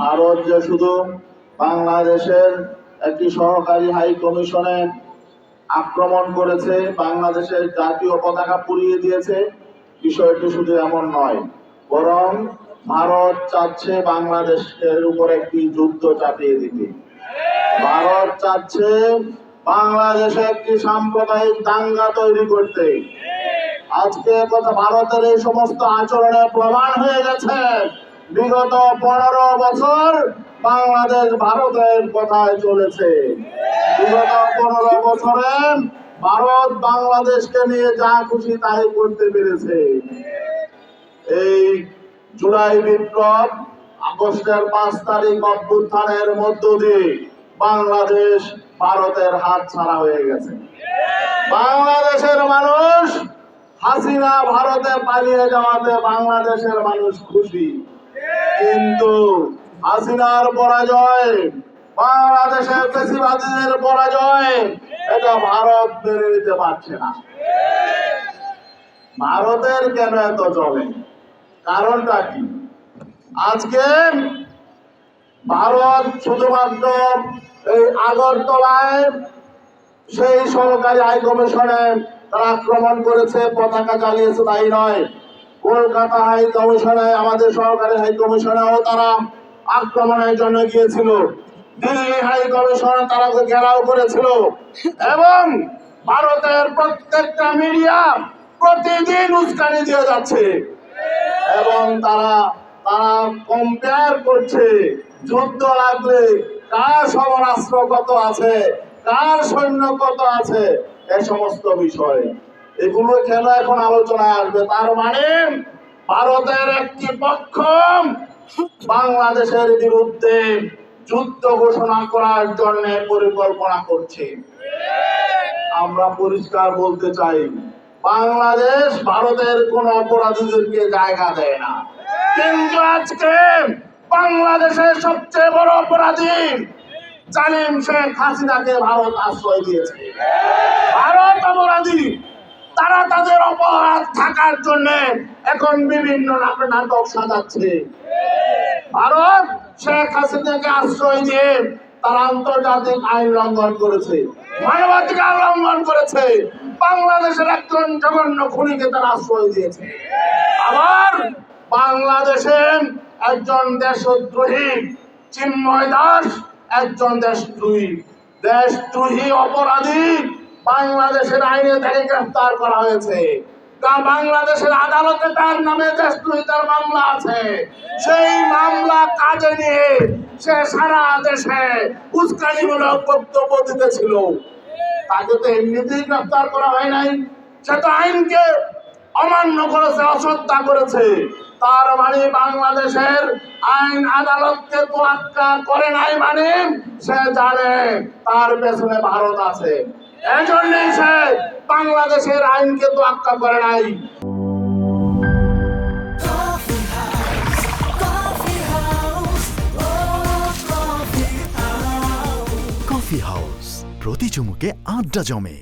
ভারত যে শুধু বাংলাদেশের একটি সহকারী হাই কমিশনে আক্রমণ করেছে, বাংলাদেশের জাতীয় পতাকা পুড়িয়ে দিয়েছে, বিষয়টি শুধু এমন নয়, বরং ভারত চাচ্ছে বাংলাদেশের উপর একটি যুদ্ধ চাপিয়ে দিতে। ভারত চাচ্ছে বাংলাদেশে একটি সাম্প্রদায়িক দাঙ্গা তৈরি করতে। আজকে কথা ভারতের এই সমস্ত আচরণে প্রমাণ হয়ে গেছে বিগত 15 বছর বাংলাদেশ ভারতের কথায় চলেছে। বিগত 15 বছরে ভারত বাংলাদেশকে নিয়ে যা খুশি তাই করতে পেরেছে। এই জুলাই বিপ্লব, আগস্টের 5 তারিখ অভ্যুত্থানের মধ্য দিয়ে বাংলাদেশ ভারতের হাত ছাড়া হয়ে গেছে। বাংলাদেশের মানুষ হাসিনা ভারতে পালিয়ে যাওয়াতে বাংলাদেশের মানুষ খুশি, কিন্তু হাসিনার পরাজয়, বাংলাদেশের ফ্যাসিবাদীদের পরাজয়, এটা ভারত মেনে নিতে পারছে না। ভারতের কেন এত চলে, কারণটা কি? আজকে ভারত শুধুমাত্র এই আগরতলায় সেই সরকারি হাই কমিশনে তারা আক্রমণ করেছে, পতাকা জ্বালিয়েছে, তাই নয়। কলকাতা হাই কমিশনে, আমাদের সরকারি হাই কমিশনেও তারা আক্রমণের জন্য গিয়েছিল। দিল্লি হাই কমিশনে তারা ঘেরাও করেছিল, এবং ভারতের প্রত্যেকটা মিডিয়া প্রতিদিন উস্কানি দিয়ে যাচ্ছে, এবং তারা কম্পেয়ার করছে যুদ্ধ লাগলে কার সমরাস্ত্র কত আছে, কার সৈন্য কত আছে, এই সমস্ত বিষয়। এগুলো কেন এখন আলোচনায় আসবে? তার মানে ভারতের একটি পক্ষ বাংলাদেশের বিরুদ্ধে যুদ্ধ ঘোষণা করার জন্য পরিকল্পনা করছে। আমরা পরিষ্কার বলতে চাই, বাংলাদেশ ভারতের কোন অপরাধীদেরকে জায়গা দেয় না, কিন্তু আজকে বাংলাদেশের সবচেয়ে বড় অপরাধী জালিম শেখ হাসিনাকে ভারত আশ্রয় দিয়েছে। ভারত অপরাধী, তারা তাদের অপরাধ থাকার জন্য এখন বিভিন্ন নাটক সাজাচ্ছে। ভারত শেখ হাসিনাকে আশ্রয় দিয়ে তারা আন্তর্জাতিক আইন লঙ্ঘন করেছে, মানবাধিকার লঙ্ঘন করেছে, বাংলাদেশের একজন জঘন্য খুনিকে তারা আশ্রয় দিয়েছে। আবার বাংলাদেশে একজন দেশদ্রোহী চিন্ময় দাস একজন দেশদ্রোহী অপরাধী বাংলাদেশের আইনে তাকে গ্রেফতার করা হয়েছে। বাংলাদেশের আদালতে তার নামে দেশদ্রোহিতার মামলা আছে। সেই মামলা কাজে নিয়ে সে সারা দেশে উস্কানিমূলক বক্তব্য দিতেছিল। তাকে তো এমনিতেই গ্রেফতার করা হয় নাই, সে তো আইনকে অমান্য করেছে, অশ্রদ্ধা করেছে। তার মানে বাংলাদেশের আইন আদালতকে তোয়াক্কা করে নাই, মানে সে জানে তার পেছনে ভারত আছে, এজন্যই সে বাংলাদেশের আইনকে তোয়াক্কা করে নাই। কফি হাউস, প্রতি চুমুকে আড্ডা জমে।